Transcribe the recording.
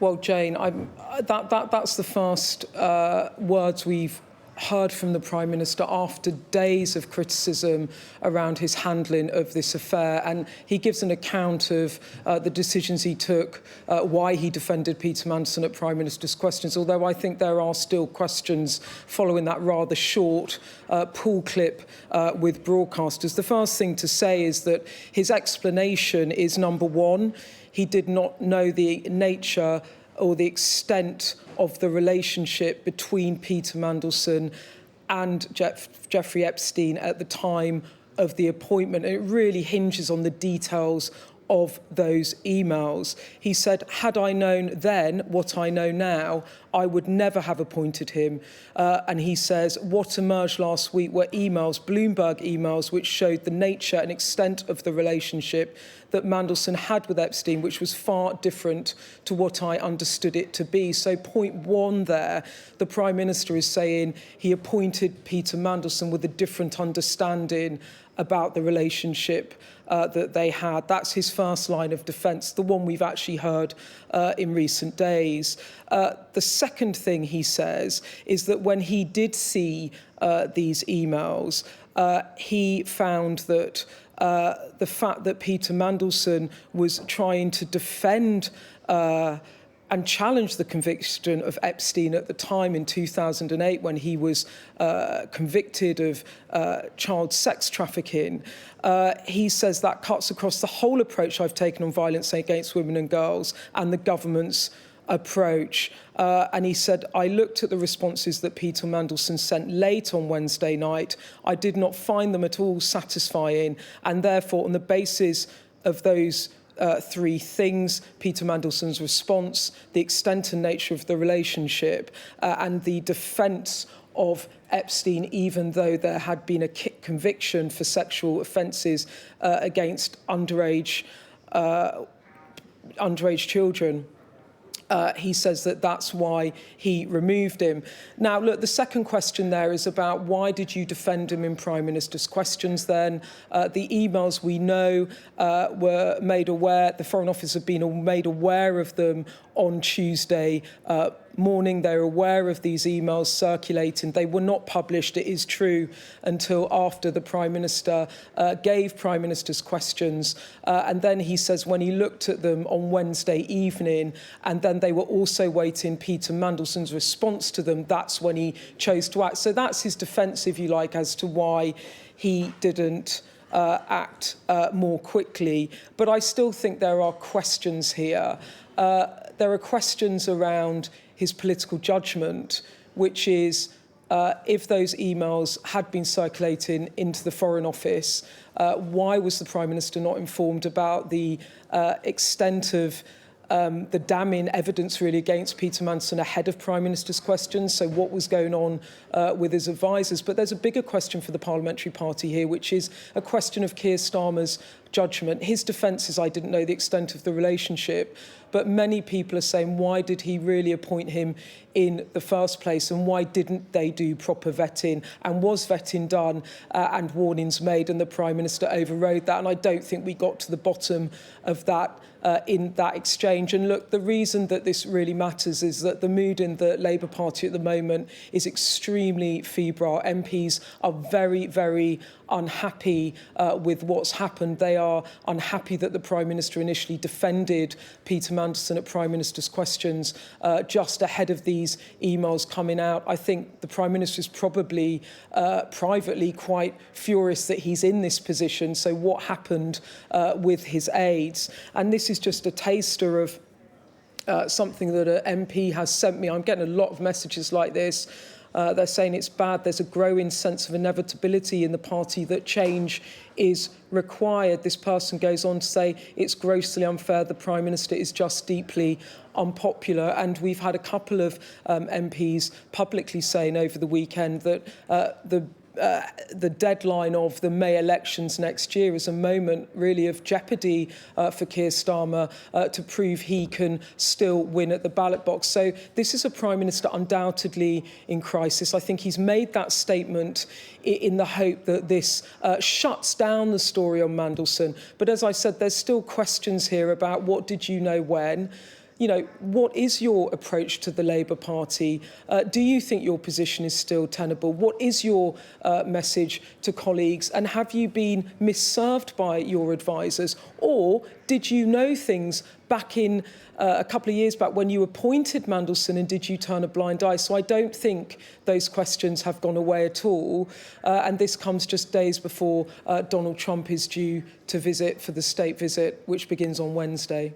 Well, Jane, that's the first words we've heard from the Prime Minister after days of criticism around his handling of this affair. And he gives an account of the decisions he took, why he defended Peter Mandelson at Prime Minister's questions, although I think there are still questions following that rather short pool clip with broadcasters. The first thing to say is that his explanation is, number one, he did not know the nature or the extent of the relationship between Peter Mandelson and Jeffrey Epstein at the time of the appointment. And it really hinges on the details of those emails. He said, had I known then what I know now, I would never have appointed him. And he says, what emerged last week were emails, Bloomberg emails, which showed the nature and extent of the relationship that Mandelson had with Epstein, which was far different to what I understood it to be. So point one there, the Prime Minister is saying he appointed Peter Mandelson with a different understanding about the relationship that they had. That's his first line of defence, the one we've actually heard in recent days. The second thing he says is that when he did see these emails, he found that the fact that Peter Mandelson was trying to defend and challenge the conviction of Epstein at the time in 2008 when he was convicted of child sex trafficking. He says that cuts across the whole approach I've taken on violence against women and girls and the government's approach. And he said, I looked at the responses that Peter Mandelson sent late on Wednesday night. I did not find them at all satisfying. And therefore, on the basis of those three things, Peter Mandelson's response, the extent and nature of the relationship, and the defence of Epstein, even though there had been a conviction for sexual offences against underage children. He says that that's why he removed him. Now, look, the second question there is about why did you defend him in Prime Minister's questions then? The emails we know were made aware, the Foreign Office have been made aware of them on Tuesday morning. They're aware of these emails circulating. They were not published, it is true, until after the Prime Minister gave Prime Minister's questions. And then he says when he looked at them on Wednesday evening, and then they were also waiting Peter Mandelson's response to them, that's when he chose to act. So that's his defence, if you like, as to why he didn't act more quickly. But I still think there are questions here. There are questions around his political judgment, which is if those emails had been circulating into the Foreign Office, why was the Prime Minister not informed about the extent of the damning evidence really against Peter Mandelson ahead of Prime Minister's questions? So what was going on with his advisers? But there's a bigger question for the parliamentary party here, which is a question of Keir Starmer's judgment. His defence is I didn't know the extent of the relationship, but many people are saying, why did he really appoint him in the first place, and why didn't they do proper vetting? And was vetting done and warnings made, and the Prime Minister overrode that? And I don't think we got to the bottom of that in that exchange. And look, the reason that this really matters is that the mood in the Labour Party at the moment is extremely febrile. MPs are very, very unhappy with what's happened. They are unhappy that the Prime Minister initially defended Peter Mandelson at Prime Minister's questions just ahead of these emails coming out. I think the Prime Minister is probably privately quite furious that he's in this position. So what happened with his aides? And this is just a taster of something that an MP has sent me. I'm getting a lot of messages like this. They're saying it's bad. There's a growing sense of inevitability in the party that change is required. This person goes on to say it's grossly unfair. The Prime Minister is just deeply unpopular. And we've had a couple of MPs publicly saying over the weekend that the deadline of the May elections next year is a moment really of jeopardy for Keir Starmer to prove he can still win at the ballot box. So this is a Prime Minister undoubtedly in crisis. I think he's made that statement in the hope that this shuts down the story on Mandelson. But as I said, there's still questions here about what did you know when. you know, what is your approach to the Labour Party? Do you think your position is still tenable? What is your message to colleagues? And have you been misserved by your advisers? Or did you know things back in a couple of years back when you appointed Mandelson, and did you turn a blind eye? So I don't think those questions have gone away at all. And this comes just days before Donald Trump is due to visit for the state visit, which begins on Wednesday.